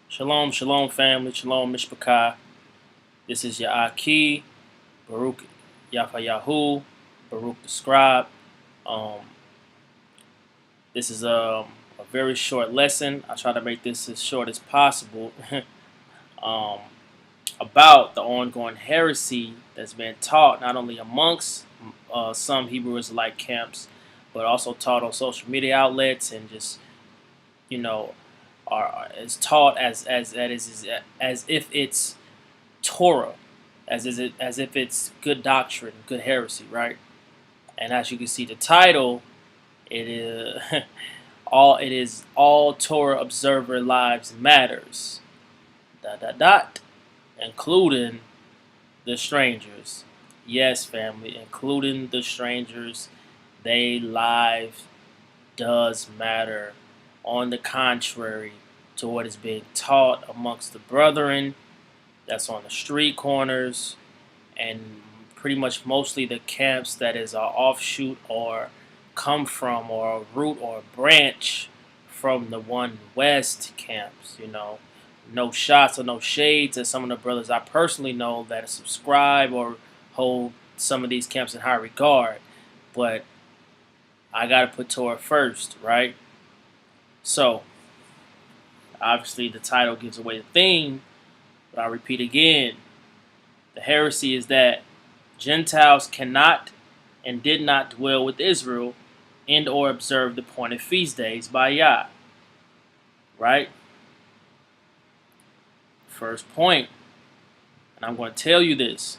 Shalom, shalom, family. Shalom, Mishpachah. This is your Aki, Baruch Yafayahu, Baruch the Scribe. Um, this is a very short lesson. I try to make this as short as possible um, about the ongoing heresy that's been taught not only amongst some Hebrew Israelite camps, but also taught on social media outlets and just you know are is taught as if it's Torah, as if it's good doctrine, good heresy, right? And as you can see, the title it is all Torah observer lives matters. Dot dot dot, including the strangers. Yes, family, including the strangers. They life does matter. On the contrary to what is being taught amongst the brethren that's on the street corners and pretty much mostly the camps that is an offshoot or come from or a root or a branch from the one west camps. No shots or no shade to some of the brothers I personally know that subscribe or hold some of these camps in high regard, but I gotta put Torah first, right? So obviously the title gives away the theme, but I'll repeat again. The heresy is that Gentiles cannot and did not dwell with Israel and or observe the appointed feast days by Yah. Right? First point, and I'm going to tell you this.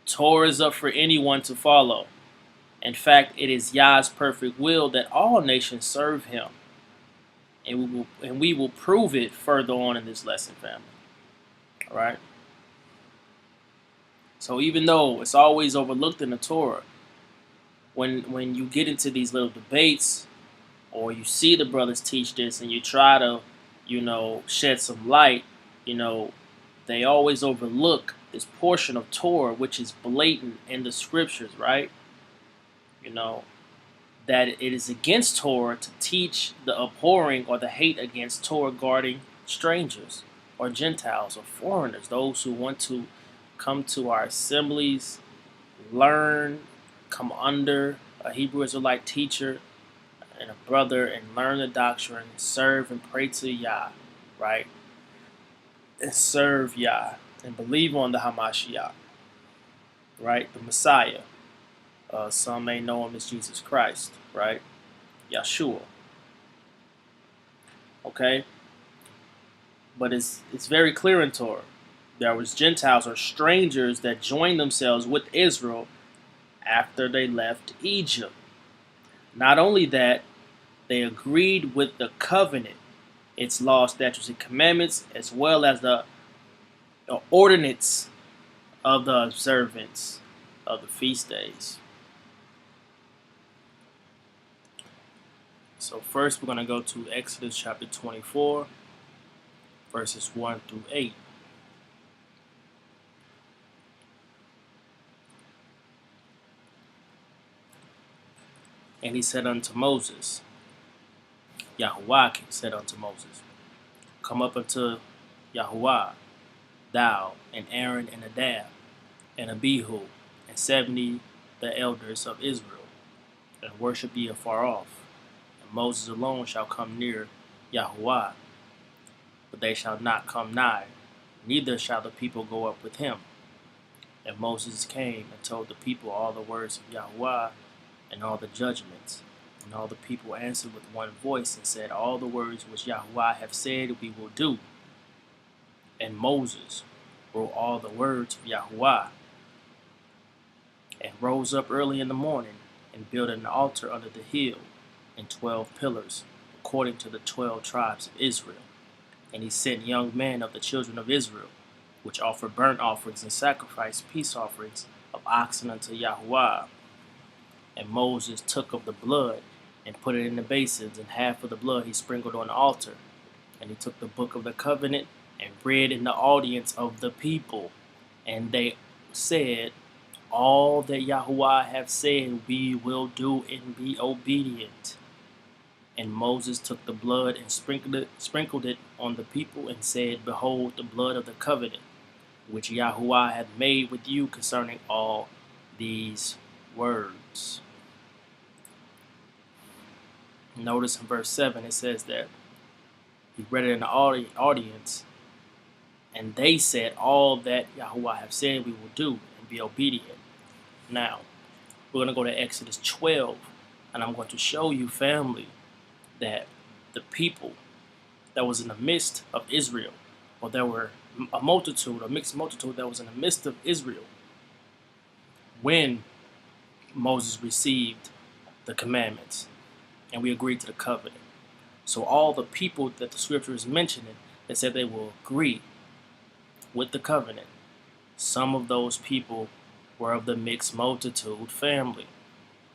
Torah is up for anyone to follow. In fact, it is Yah's perfect will that all nations serve him. And we will prove it further on in this lesson, family. All right? So even though it's always overlooked in the Torah, when you get into these little debates or you see the brothers teach this and you try to, shed some light, they always overlook this portion of Torah which is blatant in the scriptures, right? That it is against Torah to teach the abhorring or the hate against Torah guarding strangers or Gentiles or foreigners, those who want to come to our assemblies, learn, come under a Hebrew Israelite teacher and a brother and learn the doctrine, serve and pray to Yah, right? And serve Yah and believe on the Hamashiach, right? The Messiah. Some may know him as Jesus Christ, right? Yeshua. Okay? But it's very clear in Torah. There was Gentiles or strangers that joined themselves with Israel after they left Egypt. Not only that, they agreed with the covenant, its laws, statutes, and commandments, as well as the ordinance of the observance of the feast days. So first we're going to go to Exodus chapter 24, verses 1 through 8. And he said unto Moses, Yahuwah said unto Moses, come up unto Yahuwah, thou, and Aaron, and Nadab, and Abihu, and 70 the elders of Israel, and worship ye afar off. And Moses alone shall come near Yahuwah, but they shall not come nigh, neither shall the people go up with him. And Moses came and told the people all the words of Yahuwah, and all the judgments. And all the people answered with one voice and said, all the words which Yahuwah have said we will do. And Moses wrote all the words of Yahuwah, and rose up early in the morning, and built an altar under the hill, and 12 pillars, according to the 12 tribes of Israel. And he sent young men of the children of Israel, which offer burnt offerings and sacrifice peace offerings of oxen unto Yahuwah. And Moses took of the blood, and put it in the basins, and half of the blood he sprinkled on the altar. And he took the book of the covenant, and read in the audience of the people. And they said, all that Yahuwah have said we will do and be obedient. And Moses took the blood and sprinkled it on the people and said, Behold, the blood of the covenant, which Yahuwah hath made with you concerning all these words. Notice in verse 7 it says that he read it in the audience, and they said, All that Yahuwah have said we will do, and be obedient. Now, we're going to go to Exodus 12, and I'm going to show you, family, that the people that was in the midst of Israel, or there were a mixed multitude that was in the midst of Israel when Moses received the commandments and we agreed to the covenant. So all the people that the scripture is mentioning that said they will agree with the covenant, some of those people were of the mixed multitude family.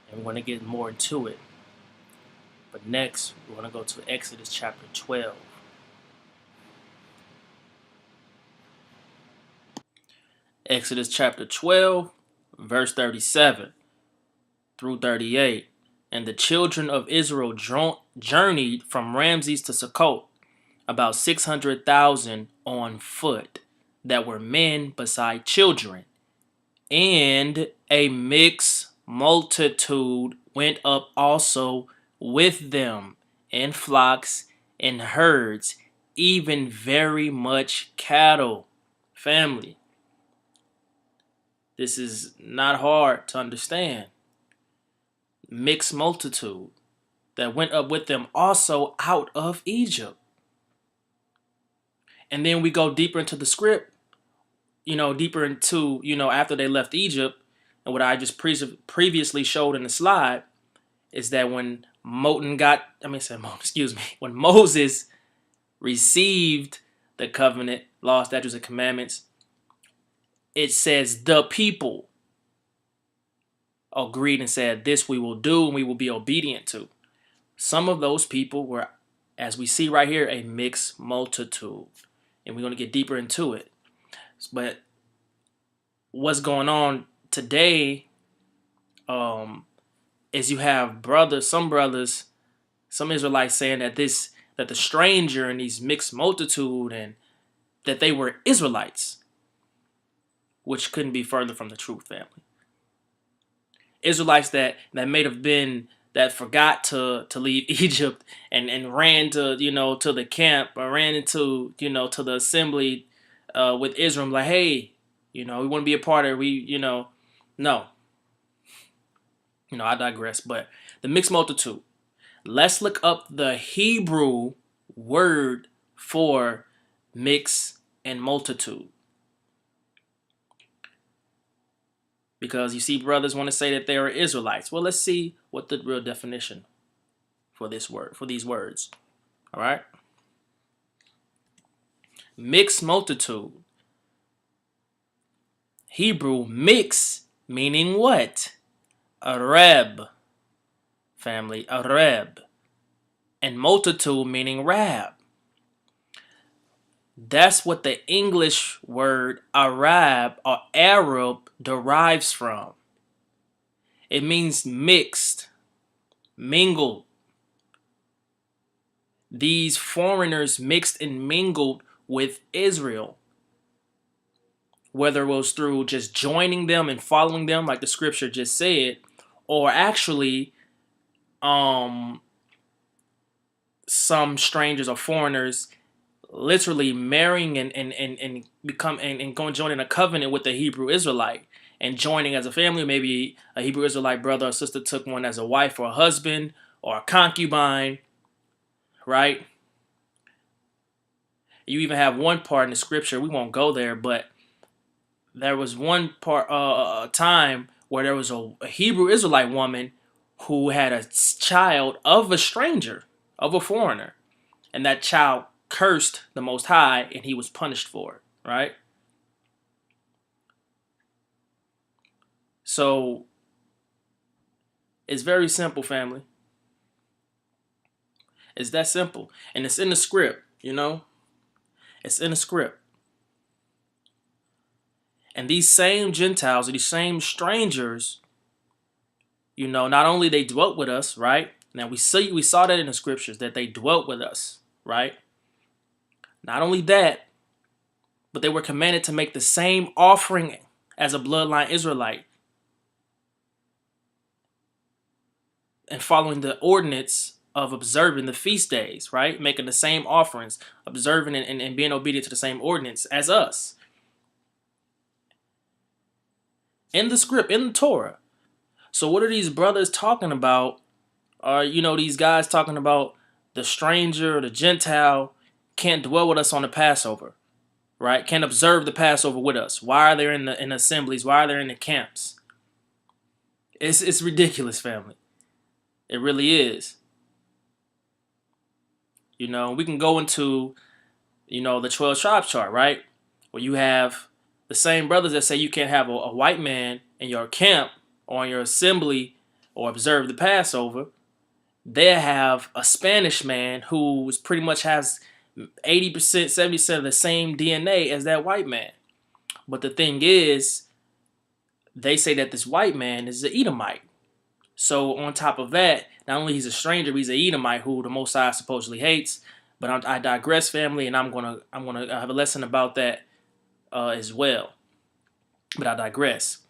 And we're going to get more into it. But next, we're going to go to Exodus chapter 12. Exodus chapter 12, verse 37 through 38. And the children of Israel journeyed from Ramses to Succoth, about 600,000 on foot, that were men beside children. And a mixed multitude went up also with them, in flocks and herds, even very much cattle. Family, this is not hard to understand. Mixed multitude that went up with them also out of Egypt. And then we go deeper into the script, deeper into, after they left Egypt, and what I just previously showed in the slide is that when when Moses received the covenant, law, statutes, and commandments, it says the people agreed and said, this we will do and we will be obedient to. Some of those people were, as we see right here, a mixed multitude. And we're going to get deeper into it. But what's going on today is you have some Israelites saying that the stranger in these mixed multitude and that they were Israelites, which couldn't be further from the truth, family. Israelites that may have been that forgot to leave Egypt and ran to to the camp, or ran into to the assembly with Israel, like, hey, we want to be a part of it. No. I digress. But the mixed multitude. Let's look up the Hebrew word for mix and multitude. Because you see, brothers want to say that they are Israelites. Well, let's see what the real definition for these words. All right. Mixed multitude. Hebrew, mix, meaning what? Arab. Family, Arab. And multitude, meaning rab. That's what the English word Arab or Arab derives from. It means mixed, mingled. These foreigners mixed and mingled with Israel, whether it was through just joining them and following them, like the scripture just said, or actually some strangers or foreigners literally marrying and going joining a covenant with a Hebrew Israelite and joining as a family. Maybe a Hebrew Israelite brother or sister took one as a wife or a husband or a concubine, right? You even have one part in the scripture, we won't go there, but there was one part, a time where there was a Hebrew Israelite woman who had a child of a stranger, of a foreigner, and that child cursed the Most High, and he was punished for it, right? So it's very simple, family. It's that simple, and it's in the script. It's in the script. And these same Gentiles, or these same strangers, not only they dwelt with us, right? Now we saw that in the scriptures that they dwelt with us, right? Not only that, but they were commanded to make the same offering as a bloodline Israelite and following the ordinance of observing the feast days, right? Making the same offerings, observing and being obedient to the same ordinance as us. In the script, in the Torah. So what are these brothers talking about? These guys talking about the stranger or the Gentile can't dwell with us on the Passover, right? Can't observe the Passover with us. Why are they in the assemblies? Why are they in the camps? It's ridiculous, family. It really is. We can go into, the 12 tribes chart, right? Where you have the same brothers that say you can't have a white man in your camp or in your assembly or observe the Passover. They have a Spanish man who pretty much has 80%, 70% of the same DNA as that white man. But the thing is, they say that this white man is an Edomite. So on top of that, not only he's a stranger, he's an Edomite who the Most High supposedly hates. But I digress, family, and I'm gonna have a lesson about that as well. But I digress.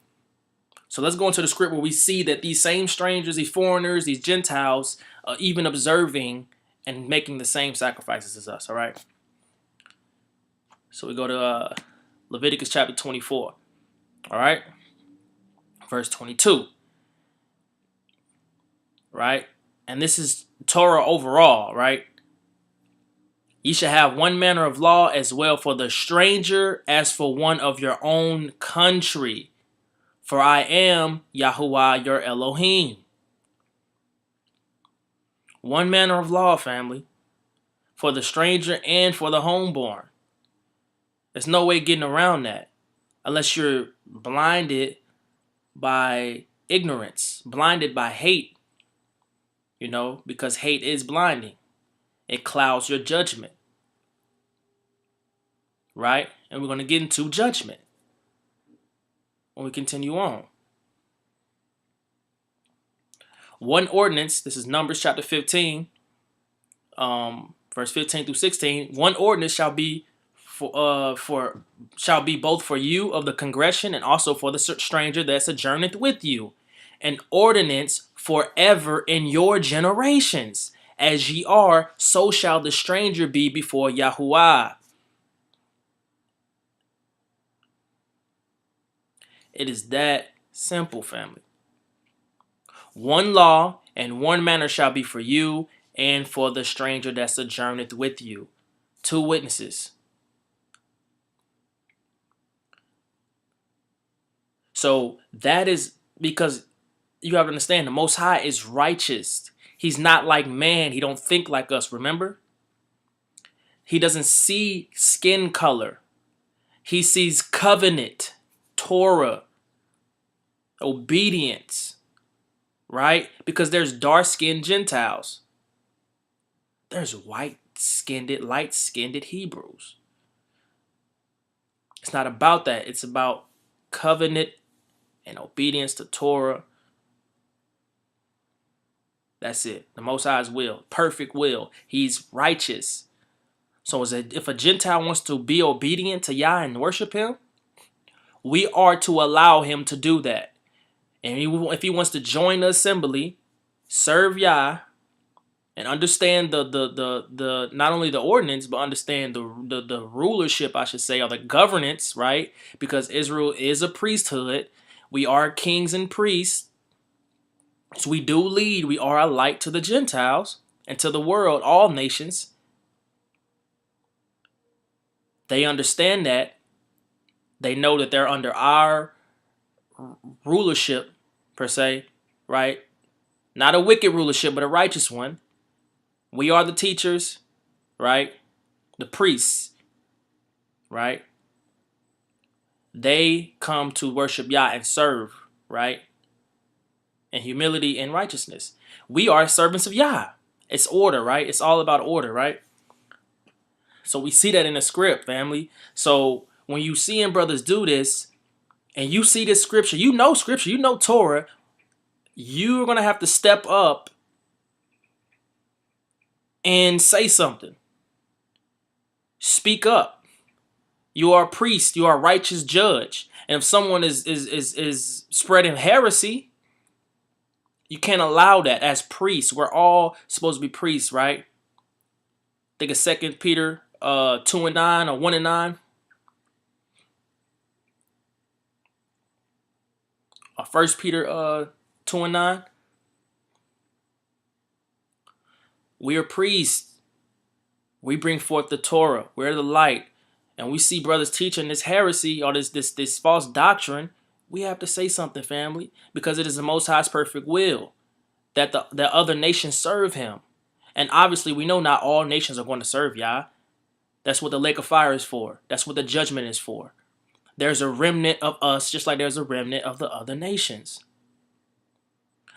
So let's go into the script where we see that these same strangers, these foreigners, these Gentiles, even observing and making the same sacrifices as us. All right. So we go to Leviticus chapter 24. All right. Verse 22. Right. And this is Torah overall, right? Ye shall have one manner of law as well for the stranger as for one of your own country. For I am Yahuwah your Elohim. One manner of law, family. For the stranger and for the homeborn. There's no way getting around that. Unless you're blinded by ignorance. Blinded by hate. Because hate is blinding. It clouds your judgment. Right? And we're going to get into judgment when we continue on. One ordinance, this is Numbers chapter 15, verse 15 through 16. One ordinance shall be shall be both for you of the congregation and also for the stranger that sojourneth with you. An ordinance forever in your generations. As ye are, so shall the stranger be before Yahuwah. It is that simple, family. One law and one manner shall be for you and for the stranger that sojourneth with you. Two witnesses. So that is because you have to understand the Most High is righteous. He's not like man. He don't think like us, remember? He doesn't see skin color. He sees covenant, Torah, obedience, right? Because there's dark-skinned Gentiles. There's white-skinned, light-skinned Hebrews. It's not about that. It's about covenant and obedience to Torah. That's it. The Most High's will. Perfect will. He's righteous. So if a Gentile wants to be obedient to Yah and worship him, we are to allow him to do that. And if he wants to join the assembly, serve Yah, and understand the not only the ordinance, but understand the rulership, I should say, or the governance, right? Because Israel is a priesthood. We are kings and priests. So we do lead. We are a light to the Gentiles and to the world, all nations. They understand that. They know that they're under our rulership, per se, right? Not a wicked rulership, but a righteous one. We are the teachers, right? The priests, right? They come to worship Yah and serve, right? In humility and righteousness. We are servants of Yah. It's order, right? It's all about order, right? So we see that in the script, family. So when you seeing brothers do this, and you see this scripture, you know Torah, you're going to have to step up and say something. Speak up. You are a priest. You are a righteous judge. And if someone is spreading heresy, you can't allow that as priests. We're all supposed to be priests, right? Think of 2 Peter 2:9 or 1:9. Or 1 Peter 2:9. We are priests. We bring forth the Torah. We're the light. And we see brothers teaching this heresy or this false doctrine. We have to say something, family, because it is the Most High's perfect will that the other nations serve him. And obviously, we know not all nations are going to serve Yah. That's what the lake of fire is for. That's what the judgment is for. There's a remnant of us, just like there's a remnant of the other nations.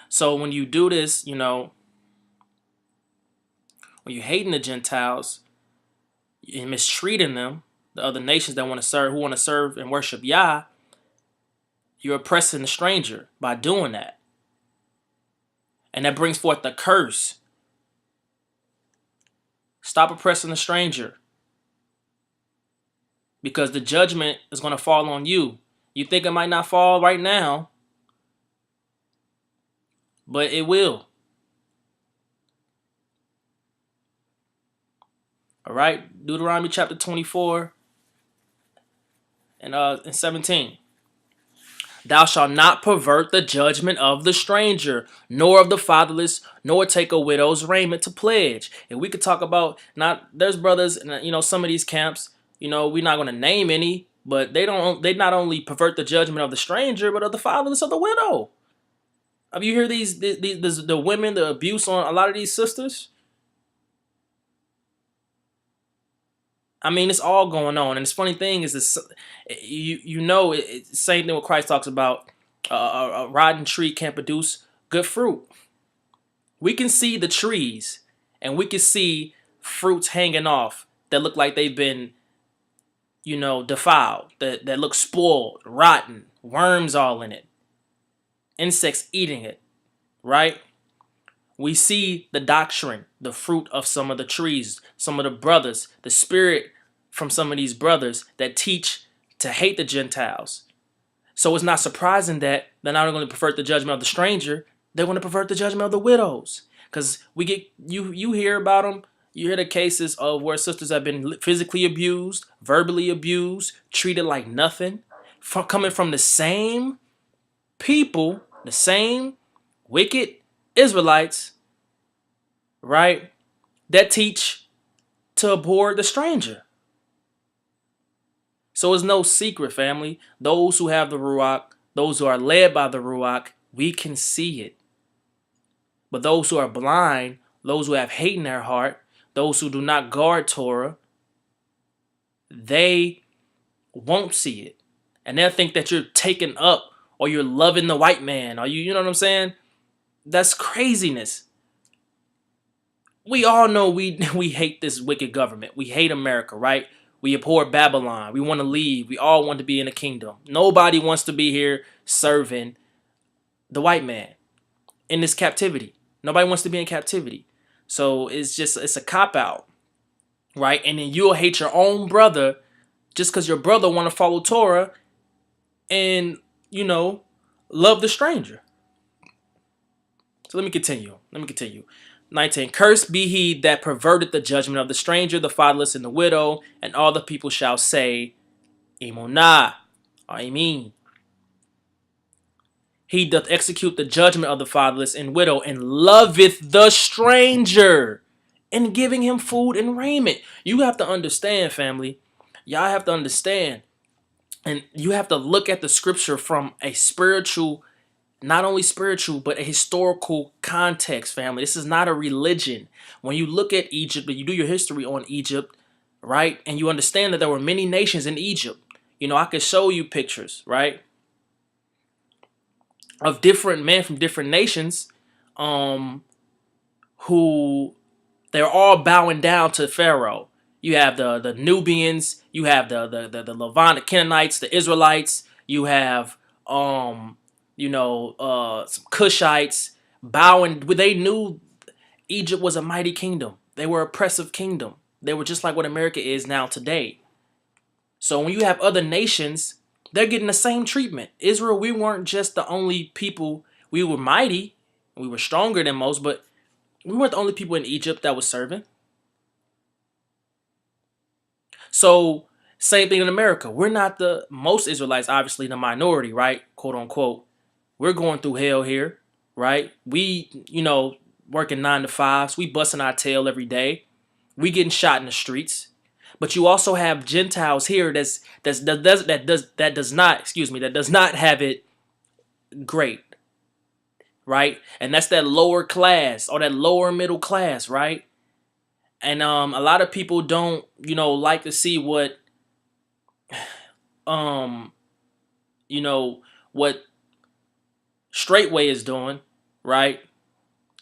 So when you do this, when you're hating the Gentiles and mistreating them, the other nations that want to serve and worship Yah, you're oppressing the stranger by doing that. And that brings forth the curse. Stop oppressing the stranger, because the judgment is going to fall on you. You think it might not fall right now, but it will. All right, Deuteronomy chapter 24 and 17. Thou shalt not pervert the judgment of the stranger, nor of the fatherless, nor take a widow's raiment to pledge. And we could talk about, there's brothers in some of these camps, we're not going to name any, but they not only pervert the judgment of the stranger, but of the fatherless, of the widow. Have you heard the women, the abuse on a lot of these sisters? I mean, it's all going on. And the funny thing is, it's same thing what Christ talks about. A rotten tree can't produce good fruit. We can see the trees, and we can see fruits hanging off that look like they've been, defiled, that look spoiled, rotten, worms all in it, insects eating it, right? We see the doctrine, the fruit of some of the trees, some of the brothers, the spirit from some of these brothers that teach to hate the Gentiles. So it's not surprising that they're not going to pervert the judgment of the stranger, they're going to pervert the judgment of the widows. Because you hear about them, you hear the cases of where sisters have been physically abused, verbally abused, treated like nothing, coming from the same people, the same wicked Israelites, right, that teach to abhor the stranger. So it's no secret, family. Those who have the Ruach, those who are led by the Ruach, we can see it. But those who are blind, those who have hate in their heart, those who do not guard Torah, they won't see it. And they'll think that you're taking up or you're loving the white man, or you know what I'm saying? That's craziness. We all know we hate this wicked government. We hate America, right? We abhor Babylon. We want to leave. We all want to be in the kingdom. Nobody wants to be here serving the white man in this captivity. Nobody wants to be in captivity. So it's a cop-out, right? And then you'll hate your own brother just because your brother want to follow Torah and, love the stranger. So let me continue. 19. Cursed be he that perverted the judgment of the stranger, the fatherless, and the widow, and all the people shall say, Emunah, or Amen. He doth execute the judgment of the fatherless and widow, and loveth the stranger, and giving him food and raiment. You have to understand, family. Y'all have to understand. And you have to look at the scripture from a spiritual, not only spiritual, but a historical context, family. This is not a religion. When you look at Egypt and you do your history on Egypt, right, and you understand that there were many nations in Egypt. I could show you pictures, right, of different men from different nations who they're all bowing down to Pharaoh. You have the Nubians, you have the Levant, the Canaanites, the Israelites, you have some Cushites bowing. They knew Egypt was a mighty kingdom. They were oppressive kingdom. They were just like what America is now today. So when you have other nations, they're getting the same treatment. Israel, we weren't just the only people. We were mighty. We were stronger than most, but we weren't the only people in Egypt that was serving. So same thing in America. We're not the most Israelites, obviously the minority, right? Quote unquote. We're going through hell here, right? We, working 9 to 5s. We busting our tail every day. We getting shot in the streets. But you also have Gentiles here that does not have it great, right? And that's that lower class or that lower middle class, right? And a lot of people don't, like to see what um what Straightway is doing, right?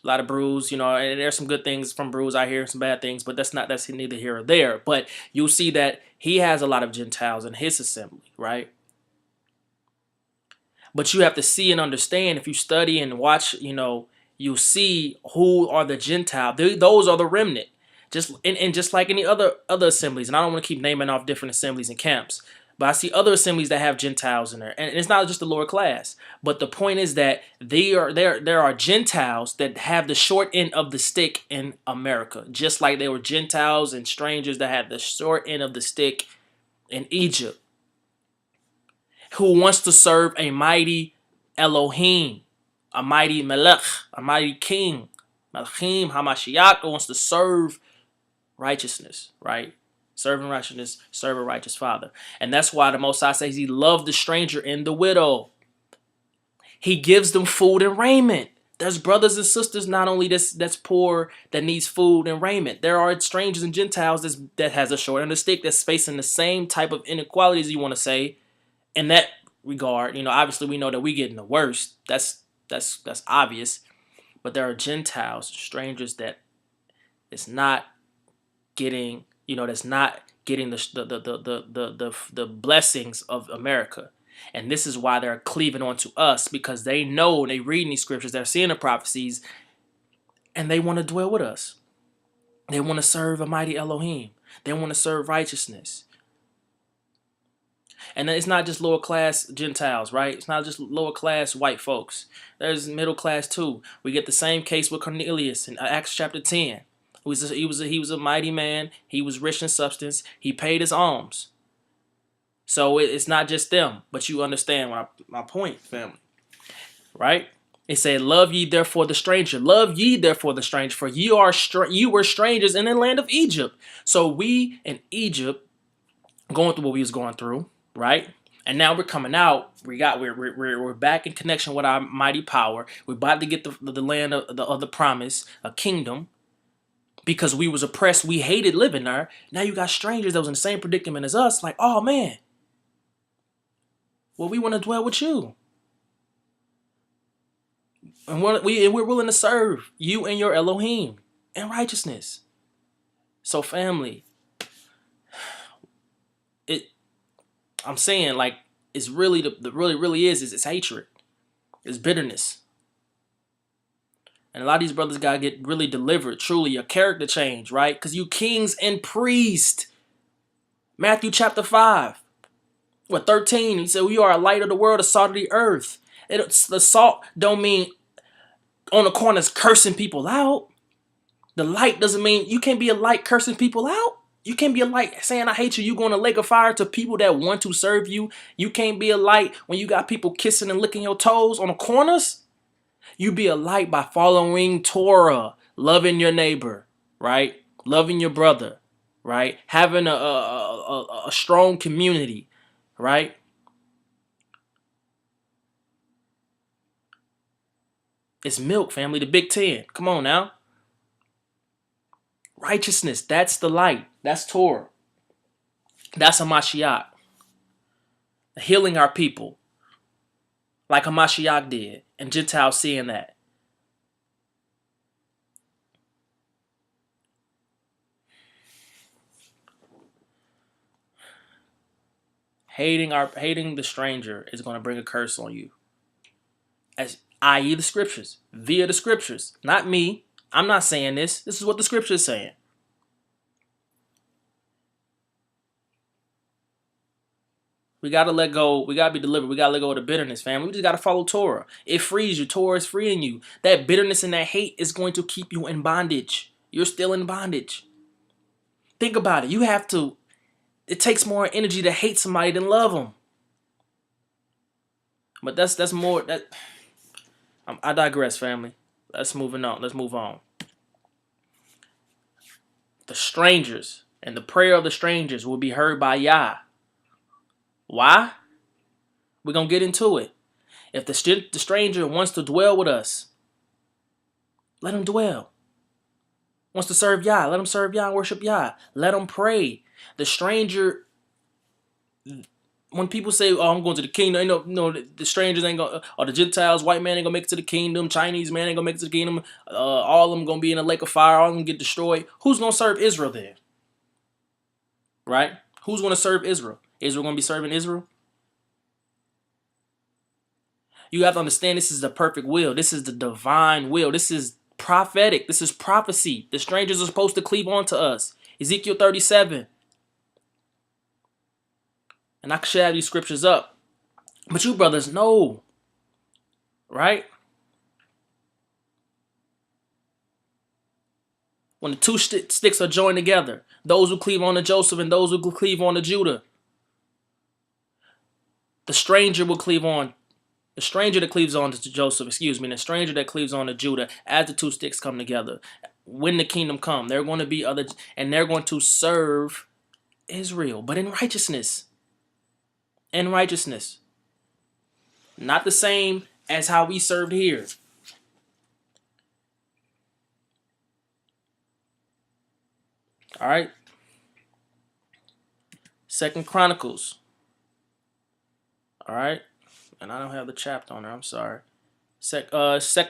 A lot of brews, and there's some good things from brews I hear, some bad things, but that's neither here or there. But you'll see that he has a lot of Gentiles in his assembly, right? But you have to see and understand, if you study and watch, you'll see who are the Gentile. Those are the remnant. Just like any other assemblies, and I don't want to keep naming off different assemblies and camps, but I see other assemblies that have Gentiles in there, and it's not just the lower class. But the point is that there are Gentiles that have the short end of the stick in America, just like there were Gentiles and strangers that had the short end of the stick in Egypt, who wants to serve a mighty Elohim, a mighty Melech, a mighty King, Melchim Hamashiach, who wants to serve righteousness, right? Serving righteousness, serve a righteous father. And that's why the Most High says he loved the stranger and the widow. He gives them food and raiment. There's brothers and sisters not only that's poor, that needs food and raiment. There are strangers and Gentiles that has a short end of the stick, that's facing the same type of inequalities, you want to say, in that regard. Obviously we know that we getting the worst. That's obvious. But there are Gentiles, strangers that it's not getting, that's not getting the blessings of America. And this is why they're cleaving onto us, because they know, they reading these scriptures, they're seeing the prophecies, and they want to dwell with us. They want to serve a mighty Elohim. They want to serve righteousness. And it's not just lower class Gentiles, right? It's not just lower class white folks. There's middle class too. We get the same case with Cornelius in Acts chapter 10. He was a mighty man. He was rich in substance. He paid his alms. So it's not just them, but you understand my point, family, right? It said, "Love ye therefore the stranger. Love ye therefore the stranger, for you were strangers in the land of Egypt." So we in Egypt going through what we was going through, right? And now we're coming out. We're back in connection with our mighty power. We're about to get the land of the promise, a kingdom. Because we was oppressed, we hated living there. Now you got strangers that was in the same predicament as us. Like, oh man, well, we want to dwell with you, and we're willing to serve you and your Elohim in righteousness. So, family, I'm saying, like, it's really really is it's hatred, it's bitterness. And a lot of these brothers gotta get really delivered, truly, a character change, right? Because you kings and priests. Matthew chapter 5, 13, he said, "We are a light of the world, a salt of the earth." The salt don't mean on the corners cursing people out. The light doesn't mean you can't be a light cursing people out. You can't be a light saying, "I hate you." You going to lake of fire to people that want to serve you. You can't be a light when you got people kissing and licking your toes on the corners. You be a light by following Torah, loving your neighbor, right? Loving your brother, right? Having a strong community, right? It's milk, family, the Big Ten. Come on now. Righteousness, that's the light. That's Torah. That's a Mashiach. Healing our people like a Mashiach did, and Gentiles seeing that. Hating the stranger is going to bring a curse on you. As i.e. the scriptures, via the scriptures. Not me. I'm not saying this. This is what the scripture is saying. We got to let go. We got to be delivered. We got to let go of the bitterness, family. We just got to follow Torah. It frees you. Torah is freeing you. That bitterness and that hate is going to keep you in bondage. You're still in bondage. Think about it. You have to. It takes more energy to hate somebody than love them. But that's more. I digress, family. Let's move on. The strangers and the prayer of the strangers will be heard by Yah. Why? We're going to get into it. If the stranger wants to dwell with us, let him dwell. Wants to serve Yah, let him serve Yah and worship Yah. Let him pray. The stranger, when people say, oh, I'm going to the kingdom, no, the strangers ain't going, or the Gentiles, white man ain't going to make it to the kingdom, Chinese man ain't going to make it to the kingdom, all of them going to be in a lake of fire, all of them get destroyed. Who's going to serve Israel then? Right? Who's going to serve Israel? Israel going to be serving Israel? You have to understand this is the perfect will. This is the divine will. This is prophetic. This is prophecy. The strangers are supposed to cleave on to us. Ezekiel 37. And I should have these scriptures up. But you brothers know. Right? When the two sticks are joined together. Those who cleave on to Joseph and those who cleave on to Judah. The stranger will cleave on. The stranger that cleaves on to Joseph, and the stranger that cleaves on to Judah, as the two sticks come together. When the kingdom come, they're going to be other, and they're going to serve Israel, but in righteousness. In righteousness. Not the same as how we served here. All right. 2 Chronicles. All right. And I don't have the chapter on there. I'm sorry. 2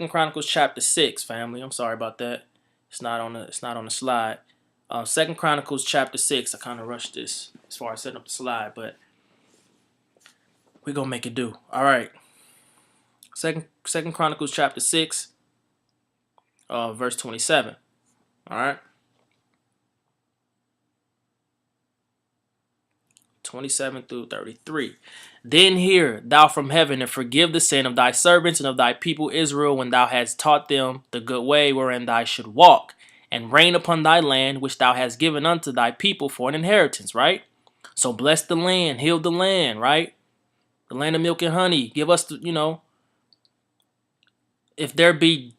Chronicles chapter 6, family. I'm sorry about that. It's not on the slide. 2 Chronicles chapter 6. I kind of rushed this as far as setting up the slide, but we're gonna make it do. All right. Second Chronicles chapter 6, verse 27. All right. 27 through 33. Then hear thou from heaven, and forgive the sin of thy servants and of thy people Israel, when thou hast taught them the good way wherein thou should walk, and reign upon thy land which thou hast given unto thy people for an inheritance, right? So bless the land, heal the land, right? The land of milk and honey. Give us the, if there be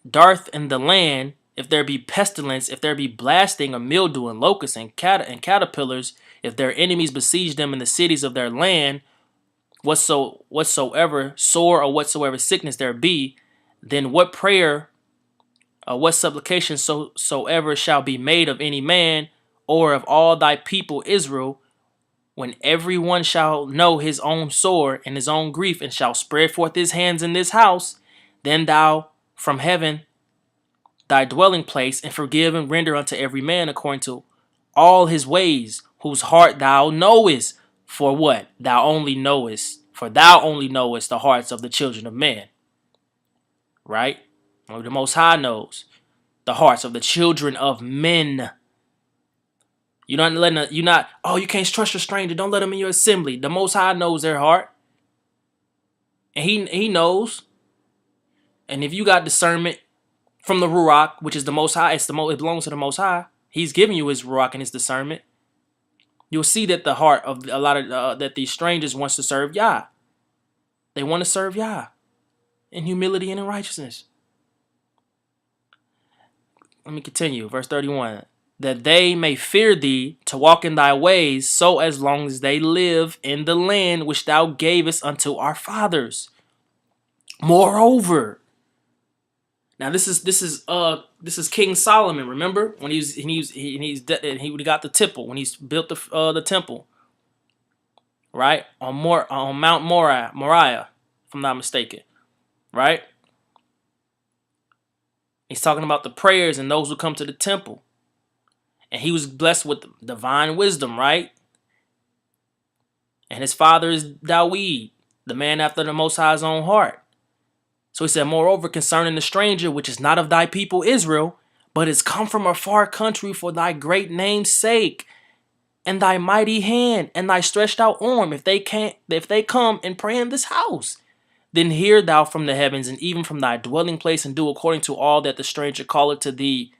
dearth in the land, if there be pestilence, if there be blasting or mildew and locusts and caterpillars, if their enemies besiege them in the cities of their land, whatsoever sore or whatsoever sickness there be, then what prayer or what supplication soever shall be made of any man or of all thy people Israel, when every one shall know his own sore and his own grief, and shall spread forth his hands in this house, then thou from heaven thy dwelling place, and forgive and render unto every man according to all his ways, whose heart thou knowest. For what? Thou only knowest. For thou only knowest the hearts of the children of men. Right? Only the Most High knows the hearts of the children of men. You can't trust a stranger. Don't let them in your assembly. The Most High knows their heart. And he knows. And if you got discernment from the Ruach, which is the Most High, it belongs to the Most High. He's giving you his Ruach and his discernment. You'll see that the heart of a lot of that these strangers wants to serve Yah. They want to serve Yah in humility and in righteousness. Let me continue. Verse 31. That they may fear thee to walk in thy ways, so as long as they live in the land which thou gavest unto our fathers. Moreover. Now this is King Solomon. Remember when he got the temple, when he built the temple, right, on Mount Moriah, if I'm not mistaken, right? He's talking about the prayers and those who come to the temple, and he was blessed with divine wisdom, right? And his father is Dawid, the man after the Most High's own heart. So he said, moreover, concerning the stranger, which is not of thy people Israel, but is come from a far country for thy great name's sake, and thy mighty hand, and thy stretched out arm, if they come and pray in this house. Then hear thou from the heavens, and even from thy dwelling place, and do according to all that the stranger calleth to thee,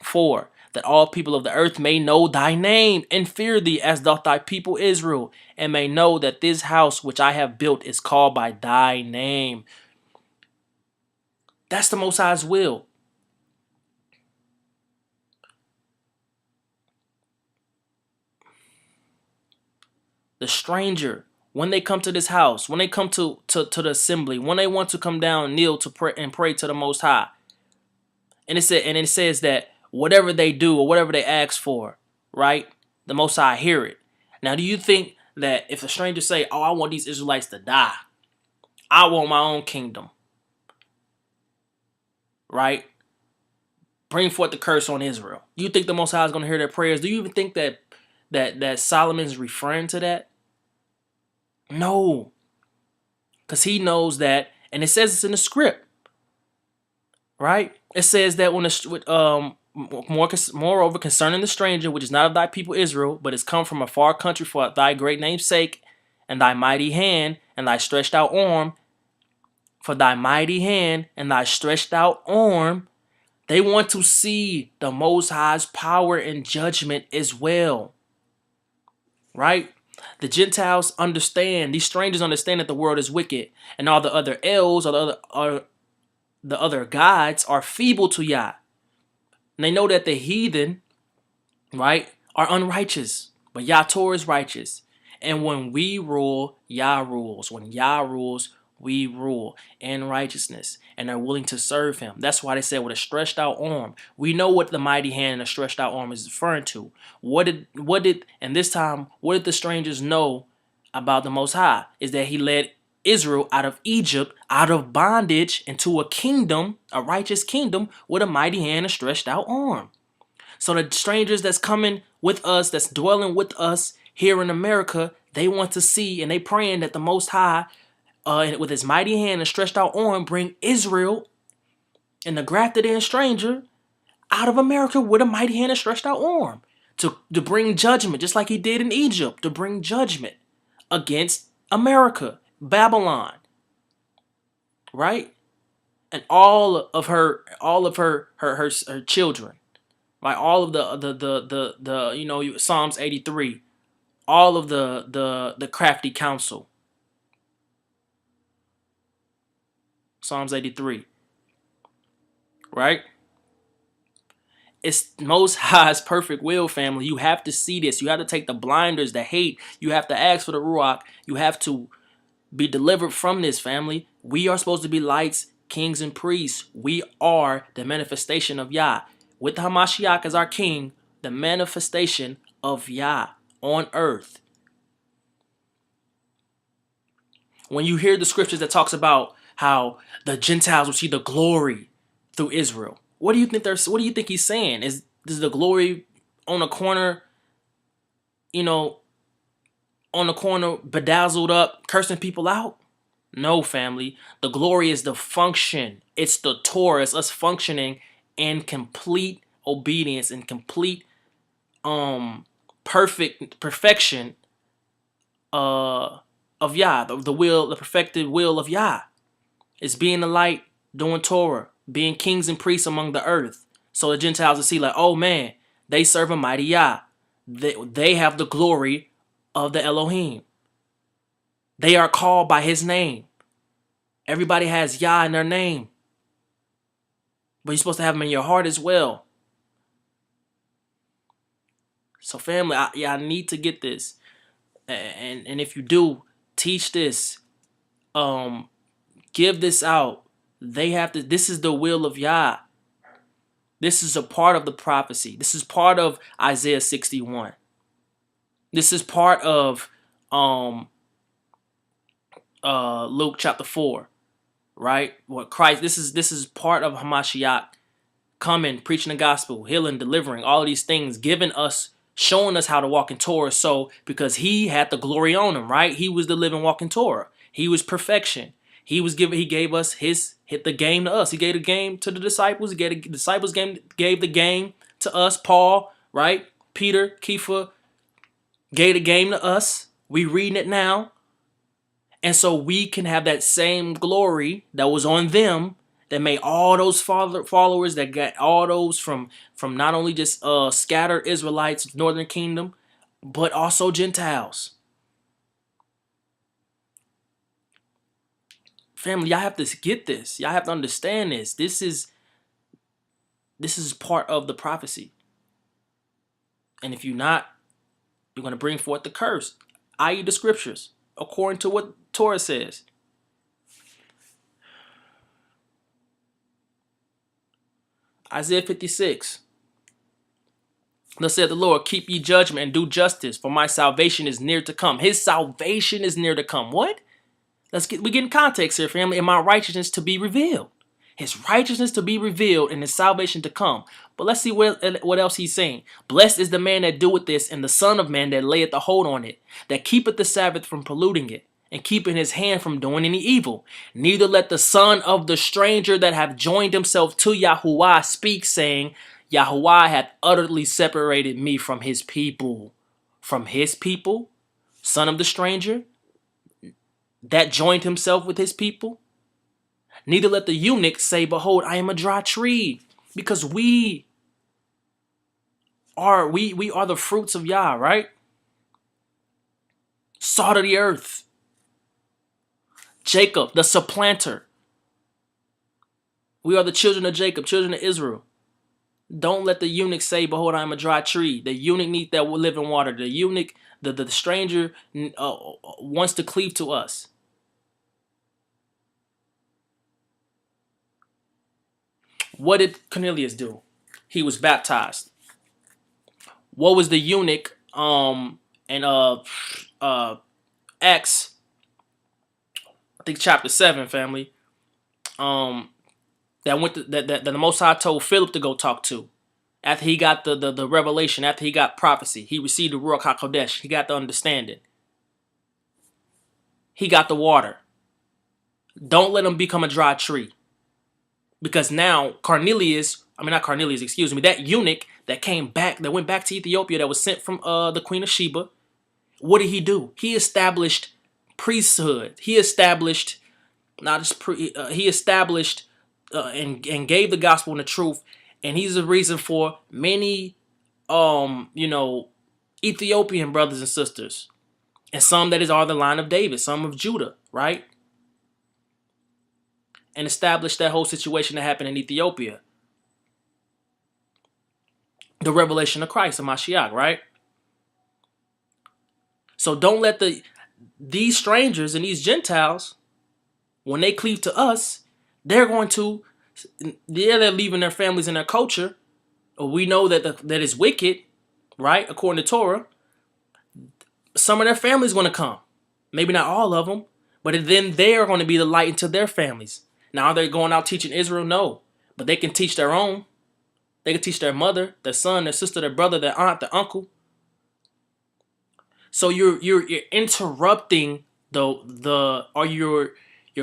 for that all people of the earth may know thy name, and fear thee as doth thy people Israel, and may know that this house which I have built is called by thy name. That's the Most High's will. The stranger, when they come to this house, when they come to the assembly, when they want to come down and kneel to pray and pray to the Most High, and it says that whatever they do or whatever they ask for, right, the Most High hear it. Now, do you think that if a stranger say, "Oh, I want these Israelites to die, I want my own kingdom," right? Bring forth the curse on Israel. Do you think the Most High is going to hear their prayers? Do you even think that Solomon's referring to that? No, because he knows that, and it says it's in the script, right? It says that moreover concerning the stranger, which is not of thy people Israel, but is come from a far country for thy great name's sake, and thy mighty hand, and thy stretched out arm, for thy mighty hand and thy stretched out arm. They want to see the Most High's power and judgment as well, right? The Gentiles understand, these strangers understand that the world is wicked, and all the other Els, or the other gods are feeble to Yah. And they know that the heathen, right, are unrighteous, but Yah Torah is righteous. And when we rule, Yah rules. When Yah rules, we rule in righteousness, and are willing to serve him. That's why they said with a stretched out arm. We know what the mighty hand and a stretched out arm is referring to. What did the strangers know about the Most High? Is that he led Israel out of Egypt, out of bondage, into a kingdom, a righteous kingdom, with a mighty hand and stretched out arm. So the strangers that's coming with us, that's dwelling with us here in America, they want to see, and they praying that the Most High, with his mighty hand and stretched out arm, bring Israel and the grafted in stranger out of America with a mighty hand and stretched out arm to bring judgment, just like he did in Egypt, to bring judgment against America, Babylon, right? And all of her children, right? All of the Psalms 83, all of the crafty counsel. Psalms 83. Right? It's Most High's perfect will, family. You have to see this. You have to take the blinders, the hate. You have to ask for the Ruach. You have to be delivered from this, family. We are supposed to be lights, kings, and priests. We are the manifestation of Yah. With Hamashiach as our king, the manifestation of Yah on earth. When you hear the scriptures that talks about how the Gentiles will see the glory through Israel, what do you think he's saying? Is the glory on the corner, bedazzled up, cursing people out? No, family. The glory is the function. It's the Torah. It's us functioning in complete obedience and complete perfection of Yah, the perfected will of Yah. It's being the light, doing Torah, being kings and priests among the earth. So the Gentiles will see like, oh man, they serve a mighty Yah. They have the glory of the Elohim. They are called by his name. Everybody has Yah in their name. But you're supposed to have him in your heart as well. So family, I need to get this. And if you do, teach this. Give this out. They have to. This is the will of Yah. This is a part of the prophecy. This is part of Isaiah 61. This is part of Luke chapter 4, right? What Christ. This is part of Hamashiach coming, preaching the gospel, healing, delivering, all of these things, giving us, showing us how to walk in Torah. So because he had the glory on him, right? He was the living walking Torah. He was perfection. He gave us the game to us. He gave the game to the disciples. The disciples gave the game to us, Paul, right? Peter, Kepha, gave the game to us. We reading it now. And so we can have that same glory that was on them, that made all those followers, that got all those from not only just scattered Israelites, Northern Kingdom, but also Gentiles. Family, y'all have to get this. Y'all have to understand this. This is part of the prophecy. And if you're not, you're going to bring forth the curse, i.e. the scriptures, according to what Torah says. Isaiah 56. Thus saith the Lord, keep ye judgment and do justice, for my salvation is near to come. His salvation is near to come. What? We get in context here, family. And my righteousness to be revealed. His righteousness to be revealed and his salvation to come. But let's see what else he's saying. Blessed is the man that doeth this, and the son of man that layeth the hold on it, that keepeth the Sabbath from polluting it, and keeping his hand from doing any evil. Neither let the son of the stranger that hath joined himself to Yahuwah speak, saying, Yahuwah hath utterly separated me from his people. From his people? Son of the stranger that joined himself with his people? Neither let the eunuch say, behold, I am a dry tree. Because we are the fruits of Yah, right? Salt of the earth. Jacob, the supplanter. We are the children of Jacob, children of Israel. Don't let the eunuch say, behold, I am a dry tree. The eunuch needs that living water. The eunuch, the stranger wants to cleave to us. What did Cornelius do? He was baptized. What was the eunuch in Acts, I think chapter 7, family, that the Most High told Philip to go talk to after he got the revelation, after he got prophecy, he received the Ruach HaKodesh, he got the understanding, he got the water. Don't let him become a dry tree. Because now that eunuch that came back, that went back to Ethiopia, that was sent from the Queen of Sheba, what did he do? He established priesthood. He established and gave the gospel and the truth, and he's the reason for many Ethiopian brothers and sisters, and some that are the line of David, some of Judah, right? And established that whole situation that happened in Ethiopia. The revelation of Christ, of Mashiach, right? So don't let these strangers and these Gentiles, when they cleave to us, they're leaving their families and their culture. We know that is wicked, right? According to Torah. Some of their families going to come. Maybe not all of them, but then they are going to be the light into their families. Now, are they going out teaching Israel? No. But they can teach their own. They can teach their mother, their son, their sister, their brother, their aunt, their uncle. So you're interrupting you're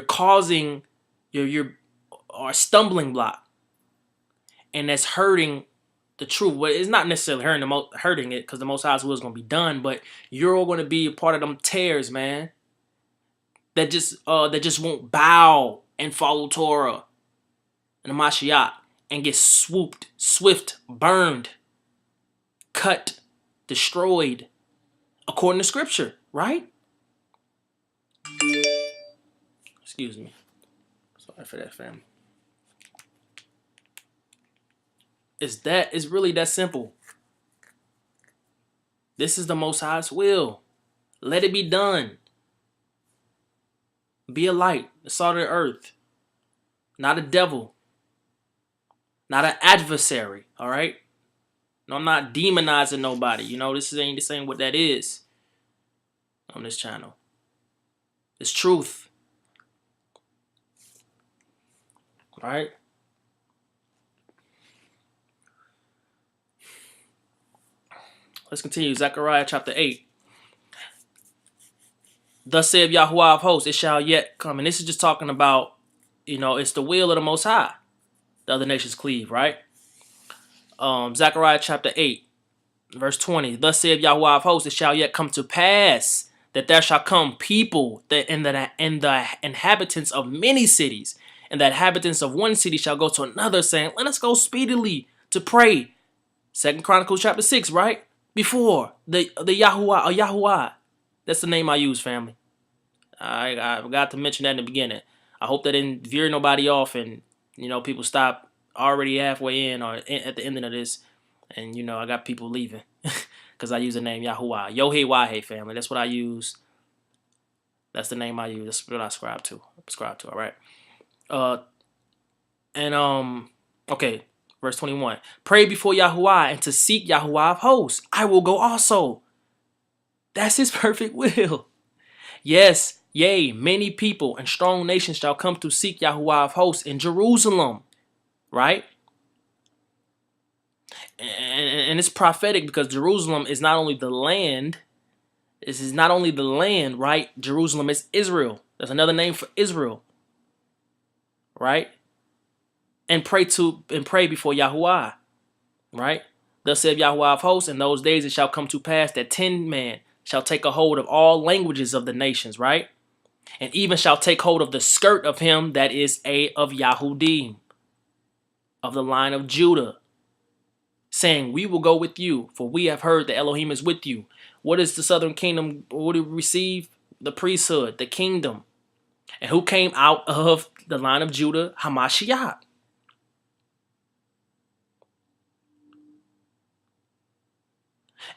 causing your stumbling block, and that's hurting the truth. Well, it's not necessarily hurting it, because the Most High's will is going to be done, but you're all going to be a part of them tares, man. That just won't bow and follow Torah and the Mashiach and get swift, burned, cut, destroyed, according to Scripture, right? Excuse me. Sorry for that, fam. It's really that simple. This is the Most High's will. Let it be done. Be a light, the salt of the earth. Not a devil. Not an adversary, all right? No, I'm not demonizing nobody. This ain't what that is on this channel. It's truth. All right? Let's continue. Zechariah chapter 8. Thus saith Yahuwah of hosts, it shall yet come. And this is just talking about, it's the will of the Most High. The other nations cleave, right? Zechariah chapter 8. Verse 20, thus saith Yahuwah of hosts, it shall yet come to pass that there shall come people and the inhabitants of many cities, and the inhabitants of one city shall go to another, saying, let us go speedily to pray. 2 Chronicles chapter 6, right? Before the Yahuwah or Yahuwah. That's the name I use, family. I forgot to mention that in the beginning. I hope that didn't veer nobody off and, people stop already halfway in or at the ending of this. And, I got people leaving because I use the name Yahuwah. Yohei Wahe, family. That's what I use. That's the name I use. That's what I subscribe to. All right. Okay. Verse 21. Pray before Yahuwah and to seek Yahuwah of hosts. I will go also. That's his perfect will. Yes, yea, many people and strong nations shall come to seek Yahuwah of hosts in Jerusalem. Right? And it's prophetic because Jerusalem is not only the land. This is not only the land, right? Jerusalem is Israel. There's another name for Israel. Right? And pray before Yahuwah. Right? Thus saith Yahuwah of hosts, in those days it shall come to pass that 10 men shall take a hold of all languages of the nations, right? And even shall take hold of the skirt of him that is of Yahudim, of the line of Judah, saying, we will go with you, for we have heard that Elohim is with you. What is the southern kingdom? What did we receive? The priesthood, the kingdom. And who came out of the line of Judah? Hamashiach.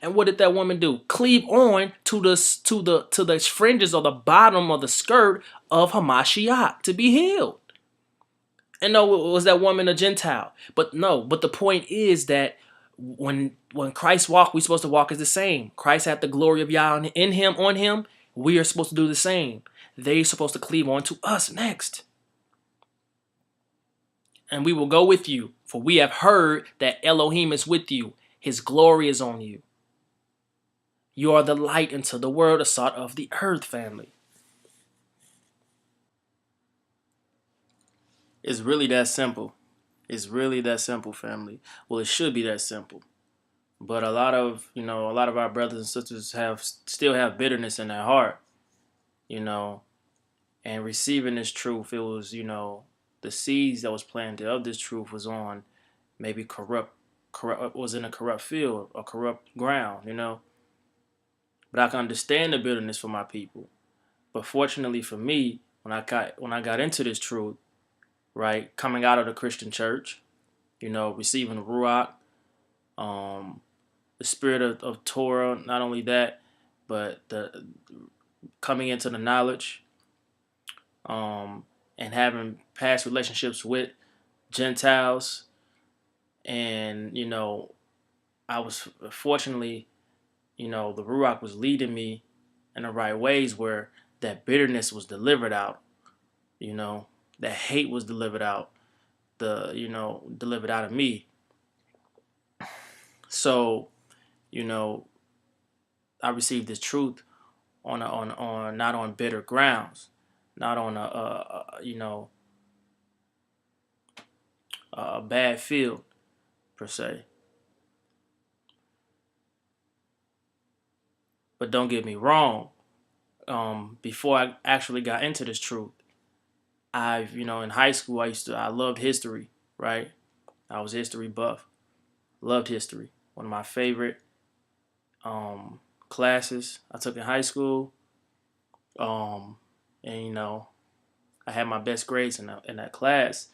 And what did that woman do? Cleave on to the fringes or the bottom of the skirt of Hamashiach to be healed. And no, was that woman a Gentile? But the point is that when Christ walked, we're supposed to walk as the same. Christ had the glory of Yah in him, on him. We are supposed to do the same. They're supposed to cleave on to us next. And we will go with you, for we have heard that Elohim is with you. His glory is on you. You are the light into the world, the salt of the earth, family. It's really that simple. It's really that simple, family. Well, it should be that simple. But a lot of our brothers and sisters still have bitterness in their heart, and receiving this truth, it was, the seeds that was planted of this truth was on maybe was in a corrupt field or corrupt ground, But I can understand the bitterness for my people. But fortunately for me, when I got into this truth, right, coming out of the Christian church, receiving the Ruach, the spirit of Torah, not only that, but the coming into the knowledge, and having past relationships with Gentiles, and I was fortunately, the Ruach was leading me in the right ways where that bitterness was delivered out, that hate was delivered out, delivered out of me. So, I received this truth on not on bitter grounds, not on a bad field per se. But don't get me wrong. Before I actually got into this truth, in high school I loved history, right? I was history buff, loved history. One of my favorite classes I took in high school, and I had my best grades in that class.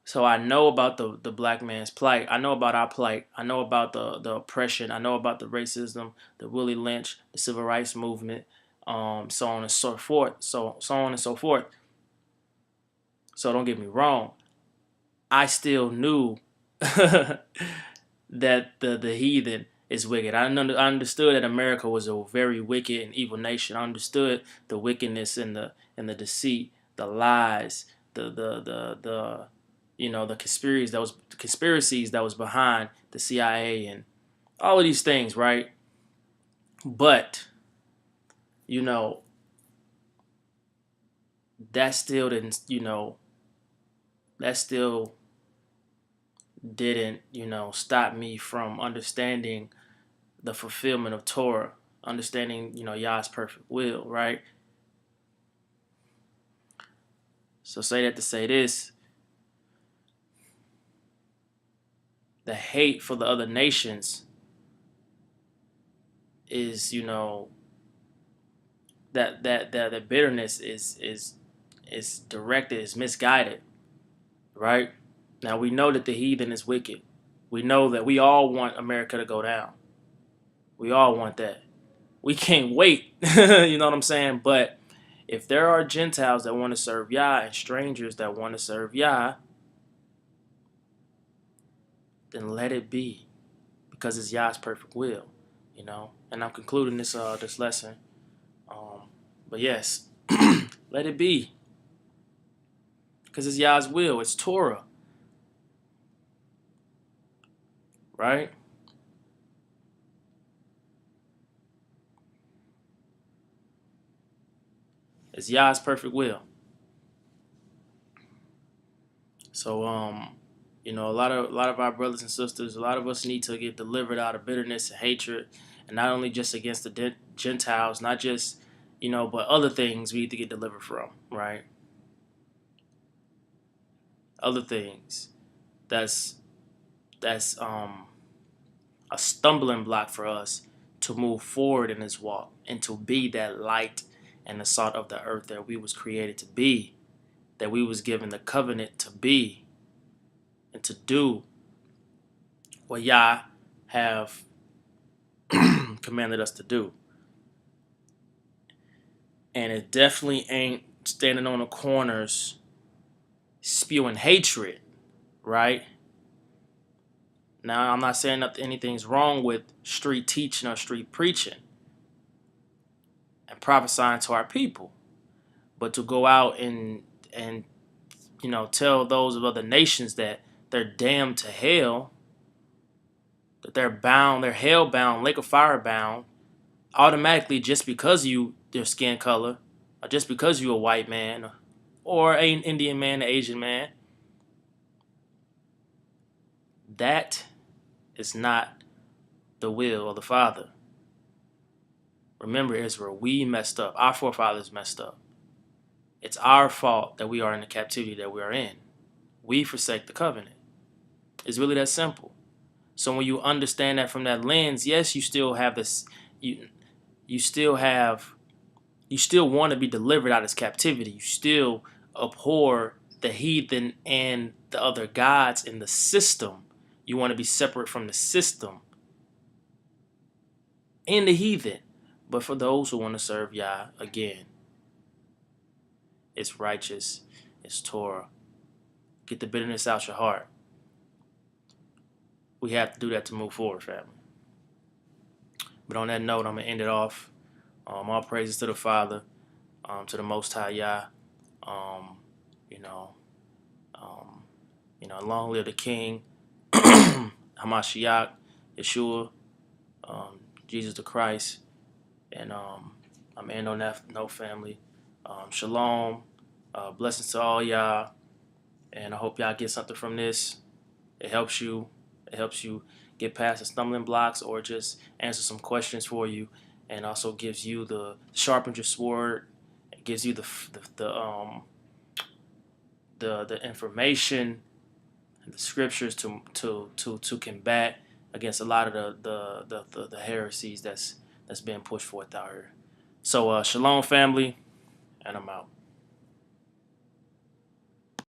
So I know about the black man's plight. I know about our plight. I know about the oppression. I know about the racism, the Willie Lynch, the civil rights movement, so on and so forth. So on and so forth. So don't get me wrong. I still knew that the heathen is wicked. I understood that America was a very wicked and evil nation. I understood the wickedness and the deceit, the lies, the conspiracies that was behind the CIA and all of these things, right? But that still didn't stop me from understanding the fulfillment of Torah, understanding, Yah's perfect will, right? So say that to say this: the hate for the other nations is, that the bitterness is directed, is misguided, right? Now we know that the heathen is wicked. We know that we all want America to go down. We all want that. We can't wait. You know what I'm saying? But if there are Gentiles that want to serve Yah and strangers that want to serve Yah, then let it be, because it's Yah's perfect will, And I'm concluding this lesson. But yes, let it be, because it's Yah's will. It's Torah, right? It's Yah's perfect will. So a lot of our brothers and sisters, a lot of us need to get delivered out of bitterness and hatred, and not only just against the Gentiles, not just but other things we need to get delivered from, right? Other things that's a stumbling block for us to move forward in this walk and to be that light and the salt of the earth that we was created to be, that we was given the covenant to be, and to do what Yah have commanded us to do. And it definitely ain't standing on the corners spewing hatred, right? Now, I'm not saying that anything's wrong with street teaching or street preaching and prophesying to our people, but to go out and tell those of other nations that they're damned to hell, that they're bound, they're hell bound, lake of fire bound, automatically, just because their skin color, or just because you're a white man, or an Indian man, an Asian man, that is not the will of the Father. Remember, Israel, we messed up. Our forefathers messed up. It's our fault that we are in the captivity that we are in. We forsake the covenant. It's really that simple. So when you understand that from that lens, yes, you still have this. You still want to be delivered out of this captivity. You still abhor the heathen and the other gods in the system. You want to be separate from the system and the heathen. But for those who want to serve Yah, again, it's righteous, it's Torah. Get the bitterness out your heart. We have to do that to move forward, family. But on that note, I'm going to end it off. All praises to the Father, to the Most High Yah. Long live the King, Hamashiach, Yeshua, Jesus the Christ. And I'm end on that note, family. Shalom. Blessings to all y'all. And I hope y'all get something from this. It helps you. It helps you get past the stumbling blocks, or just answer some questions for you, and also gives you the sharpens your sword. It gives you the information and the scriptures to combat against a lot of the heresies that's being pushed forth out here. So shalom, family, and I'm out.